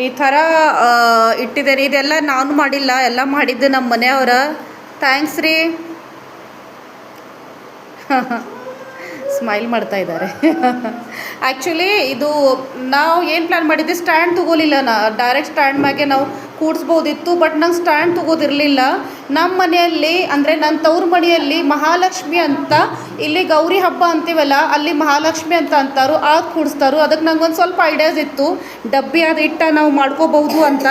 ಈ ಥರ ಇಟ್ಟಿದ್ದಾರೆ. ಇದೆಲ್ಲ ನಾನು ಮಾಡಿಲ್ಲ, ಎಲ್ಲ ಮಾಡಿದ್ದೆ ನಮ್ಮ ಮನೆಯವರ. ಥ್ಯಾಂಕ್ಸ್ ರೀ. ಸ್ಮೈಲ್ ಮಾಡ್ತಾ ಇದ್ದಾರೆ. ಆ್ಯಕ್ಚುಲಿ ಇದು ನಾವು ಏನು ಪ್ಲ್ಯಾನ್ ಮಾಡಿದ್ದೆ, ಸ್ಟ್ಯಾಂಡ್ ತೊಗೋಲಿಲ್ಲ. ಡೈರೆಕ್ಟ್ ಸ್ಟ್ಯಾಂಡ್ ಮ್ಯಾಗೆ ನಾವು ಕೂಡಿಸ್ಬೋದಿತ್ತು, ಬಟ್ ನಂಗೆ ಸ್ಟ್ಯಾಂಡ್ ತೊಗೋದಿರಲಿಲ್ಲ. ನಮ್ಮ ಮನೆಯಲ್ಲಿ ಅಂದರೆ ನನ್ನ ತವ್ರ ಮನೆಯಲ್ಲಿ ಮಹಾಲಕ್ಷ್ಮಿ ಅಂತ, ಇಲ್ಲಿ ಗೌರಿ ಹಬ್ಬ ಅಂತೀವಲ್ಲ, ಅಲ್ಲಿ ಮಹಾಲಕ್ಷ್ಮಿ ಅಂತ ಅಂತಾರೋ ಆಗ ಕೂಡಿಸ್ತಾರೋ. ಅದಕ್ಕೆ ನಂಗೆ ಒಂದು ಸ್ವಲ್ಪ ಐಡಿಯಾಸ್ ಇತ್ತು, ಡಬ್ಬಿ ಅದು ಇಟ್ಟ ನಾವು ಮಾಡ್ಕೋಬಹುದು ಅಂತ.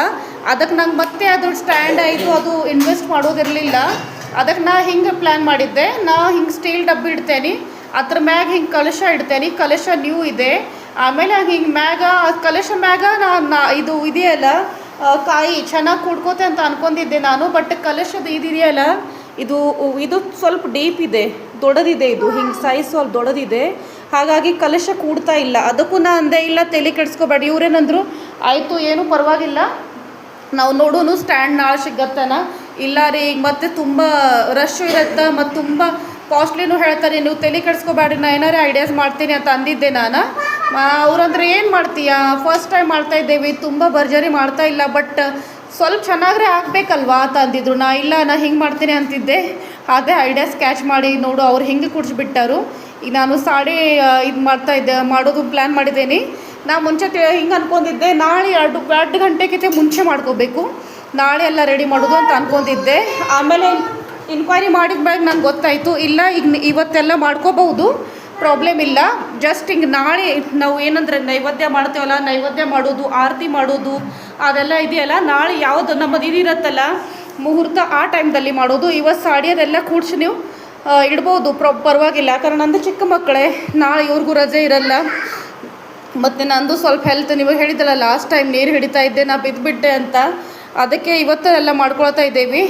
ಅದಕ್ಕೆ ನಂಗೆ ಮತ್ತೆ ಅದು ಸ್ಟ್ಯಾಂಡ್ ಆಯಿತು, ಅದು ಇನ್ವೆಸ್ಟ್ ಮಾಡೋದಿರಲಿಲ್ಲ. ಅದಕ್ಕೆ ನಾ ಹಿಂಗೆ ಪ್ಲ್ಯಾನ್ ಮಾಡಿದ್ದೆ. ನಾ ಹಿಂಗೆ ಸ್ಟೀಲ್ ಡಬ್ಬಿ ಇಡ್ತೇನೆ, ಅದ್ರ ಮ್ಯಾಗ ಹಿಂಗೆ ಕಲಶ ಇಡ್ತೇನೆ. ಕಲಶ ನ್ಯೂ ಇದೆ. ಆಮೇಲೆ ಹಿಂಗೆ ಮ್ಯಾಗ ಕಲಶ ಮ್ಯಾಗ ಇದು ಇದೆಯಲ್ಲ ಕಾಯಿ ಚೆನ್ನಾಗಿ ಕುಡ್ಕೋತೆ ಅಂತ ಅನ್ಕೊಂಡಿದ್ದೆ ನಾನು. ಬಟ್ ಕಲಶದ ಇದೆಯಲ್ಲ, ಇದು ಸ್ವಲ್ಪ ಡೀಪ್ ಇದೆ, ದೊಡ್ಡದಿದೆ. ಇದು ಹಿಂಗೆ ಸೈಜ್ ಸ್ವಲ್ಪ ದೊಡ್ಡದಿದೆ, ಹಾಗಾಗಿ ಕಲಶ ಕೂಡ್ತಾ ಇಲ್ಲ. ಅದಕ್ಕೂ ನಾ ಅಂದೆ ಇಲ್ಲ ತಲೆ ಕೆಡಿಸ್ಕೋಬೇಡಿ. ಇವ್ರೇನಂದ್ರು ಆಯಿತು ಏನು ಪರವಾಗಿಲ್ಲ, ನಾವು ನೋಡೋನು ಸ್ಟ್ಯಾಂಡ್ ನಾಳೆ ಸಿಗತ್ತನ. ಇಲ್ಲ ರೀ ಈಗ ಮತ್ತೆ ತುಂಬ ರಶ್ ಇರುತ್ತೆ ಮತ್ತು ತುಂಬ ಕಾಸ್ಟ್ಲಿನೂ ಹೇಳ್ತಾರೆ, ನೀವು ತಲೆ ಕೆಡಿಸ್ಕೋಬೇಡಿ, ನಾ ಏನಾರೇ ಐಡಿಯಾಸ್ ಮಾಡ್ತೀನಿ ಅಂತ ಅಂದಿದ್ದೆ ನಾನು. ಅವ್ರಂದ್ರೆ ಏನು ಮಾಡ್ತೀಯಾ, ಫಸ್ಟ್ ಟೈಮ್ ಮಾಡ್ತಾಯಿದ್ದೇವೆ, ತುಂಬ ಭರ್ಜರಿ ಮಾಡ್ತಾ ಇಲ್ಲ, ಬಟ್ ಸ್ವಲ್ಪ ಚೆನ್ನಾಗ್ರೆ ಆಗಬೇಕಲ್ವಾ ಅಂತ ಅಂದಿದ್ರು. ನಾ ಹಿಂಗೆ ಮಾಡ್ತೀನಿ ಅಂತಿದ್ದೆ. ಅದೇ ಐಡಿಯಾಸ್ ಕ್ಯಾಚ್ ಮಾಡಿ ನೋಡು ಅವ್ರು ಹಿಂಗೆ ಕುಡಿಸ್ಬಿಟ್ಟಾರು. ಈಗ ನಾನು ಸಾಡಿ ಇದು ಮಾಡೋದು ಪ್ಲ್ಯಾನ್ ಮಾಡಿದ್ದೇನೆ. ನಾ ಮುಂಚೆ ಹಿಂಗೆ ಅಂದ್ಕೊಂಡಿದ್ದೆ, ನಾಳೆ 2 ಗಂಟೆಗಿಂತ ಮುಂಚೆ ಮಾಡ್ಕೋಬೇಕು, ನಾಳೆ ಎಲ್ಲ ರೆಡಿ ಮಾಡೋದು ಅಂತ ಅಂದ್ಕೊಂಡಿದ್ದೆ. ಆಮೇಲೆ ಇನ್ಕ್ವೈರಿ ಮಾಡಿದ ಮ್ಯಾಗ ನಂಗೆ ಗೊತ್ತಾಯಿತು, ಇಲ್ಲ ಈಗ ಇವತ್ತೆಲ್ಲ ಮಾಡ್ಕೋಬಹುದು, ಪ್ರಾಬ್ಲಮ್ ಇಲ್ಲ. ಜಸ್ಟ್ ಹಿಂಗೆ ನಾಳೆ ನಾವು ಏನಂದ್ರೆ ನೈವೇದ್ಯ ಮಾಡ್ತೇವಲ್ಲ, ನೈವೇದ್ಯ ಮಾಡೋದು, ಆರತಿ ಮಾಡೋದು ಅದೆಲ್ಲ ಇದೆಯಲ್ಲ, ನಾಳೆ ಯಾವುದು ನಮ್ಮದು ಇದಿರತ್ತಲ್ಲ ಮುಹೂರ್ತ, ಆ ಟೈಮ್ದಲ್ಲಿ ಮಾಡೋದು. ಇವತ್ತು ಸಾಡಿ ಅದೆಲ್ಲ ಕೂಡ್ಸಿ ನೀವು ಇಡ್ಬೋದು, ಪರವಾಗಿಲ್ಲ. ಯಾಕಂದ್ರೆ ನಂದು ಚಿಕ್ಕ ಮಕ್ಕಳೇ, ನಾಳೆ ಇವ್ರಿಗೂ ರಜೆ ಇರಲ್ಲ. ಮತ್ತು ನಂದು ಸ್ವಲ್ಪ ಹೆಲ್ತ್, ನೀವು ಹೇಳಿದ್ರಲ್ಲ ಲಾಸ್ಟ್ ಟೈಮ್ ನೀರು ಹಿಡಿತಾ ಇದ್ದೆ, ನಾ ಬಿದ್ದುಬಿಟ್ಟೆ ಅಂತ, ಅದಕ್ಕೆ ಇವತ್ತು ಎಲ್ಲ ಮಾಡ್ಕೊಳ್ತಾ ಇದ್ದೇವೆ.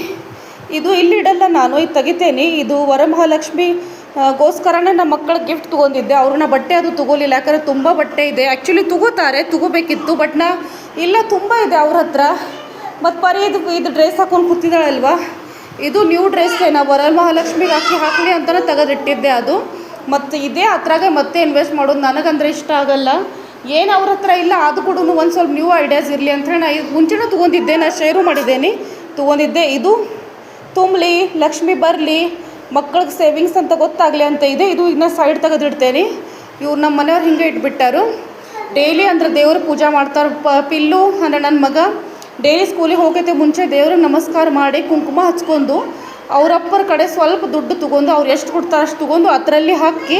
ಇದು ಇಲ್ಲಿ ಇಡಲ್ಲ, ನಾನು ಇದು ತೆಗಿತೇನೆ. ಇದು ವರಮಹಾಲಕ್ಷ್ಮಿಗೋಸ್ಕರನೇ ನಮ್ಮ ಮಕ್ಕಳಿಗೆ ಗಿಫ್ಟ್ ತೊಗೊಂಡಿದ್ದೆ. ಅವ್ರನ್ನ ಬಟ್ಟೆ ಅದು ತೊಗೋಲಿಲ್ಲ, ಯಾಕಂದರೆ ತುಂಬ ಬಟ್ಟೆ ಇದೆ. ಆ್ಯಕ್ಚುಲಿ ತೊಗೋಬೇಕಿತ್ತು, ಬಟ್ ಇಲ್ಲ ತುಂಬ ಇದೆ ಅವ್ರ ಹತ್ರ. ಮತ್ತು ಇದು ಡ್ರೆಸ್ ಹಾಕೊಂಡು ಕೂತಿದ್ದಾಳಲ್ವ, ಇದು ನ್ಯೂ ಡ್ರೆಸ್ಸೇ, ನಾವು ವರಮಹಾಲಕ್ಷ್ಮಿಗೆ ಹಾಕಲಿ ಅಂತಲೇ ತೆಗೆದಿಟ್ಟಿದ್ದೆ ಅದು. ಮತ್ತು ಇದೇ ಹತ್ರಾಗ ಮತ್ತೆ ಇನ್ವೆಸ್ಟ್ ಮಾಡೋದು ನನಗಂದ್ರೆ ಇಷ್ಟ ಆಗಲ್ಲ. ಏನು ಅವ್ರ ಹತ್ರ ಇಲ್ಲ, ಅದು ಕೂಡ ಒಂದು ಸ್ವಲ್ಪ ನ್ಯೂ ಐಡಿಯಾಸ್ ಇರಲಿ ಅಂಥೇಳಿ ನಾ ಇದು ಮುಂಚೆನೂ ತೊಗೊಂಡಿದ್ದೆ, ನಾನು ಶೇರು ಮಾಡಿದ್ದೇನೆ, ತೊಗೊಂಡಿದ್ದೆ. ಇದು ತುಂಬಲಿ, ಲಕ್ಷ್ಮಿ ಬರಲಿ, ಮಕ್ಕಳಿಗೆ ಸೇವಿಂಗ್ಸ್ ಅಂತ ಗೊತ್ತಾಗಲಿ ಅಂತ ಇದೆ. ಇದು ಇದನ್ನ ಸೈಡ್ ತೆಗೆದಿಡ್ತೇನೆ. ಇವ್ರು ನಮ್ಮ ಮನೆಯವ್ರು ಹಿಂಗೆ ಇಟ್ಬಿಟ್ಟಾರು. ಡೈಲಿ ಅಂದರೆ ದೇವ್ರ ಪೂಜೆ ಮಾಡ್ತಾರೆ. ಪಿಲ್ಲು ಅಂದರೆ ನನ್ನ ಮಗ ಡೈಲಿ ಸ್ಕೂಲಿಗೆ ಹೋಗೈತೆ ಮುಂಚೆ ದೇವ್ರಿಗೆ ನಮಸ್ಕಾರ ಮಾಡಿ ಕುಂಕುಮ ಹಚ್ಕೊಂಡು ಅವರಪ್ಪರ ಕಡೆ ಸ್ವಲ್ಪ ದುಡ್ಡು ತೊಗೊಂಡು, ಅವ್ರು ಎಷ್ಟು ಕೊಡ್ತಾರೆ ಅಷ್ಟು ತೊಗೊಂಡು ಅದರಲ್ಲಿ ಹಾಕಿ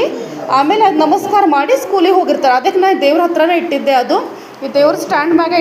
ಆಮೇಲೆ ಅದು ನಮಸ್ಕಾರ ಮಾಡಿ ಸ್ಕೂಲಿಗೆ ಹೋಗಿರ್ತಾರೆ. ಅದಕ್ಕೆ ನಾನು ದೇವ್ರ ಹತ್ರನೇ ಇಟ್ಟಿದ್ದೆ. ಅದು ಈ ದೇವ್ರ ಸ್ಟ್ಯಾಂಡ್ ಮ್ಯಾಗೆ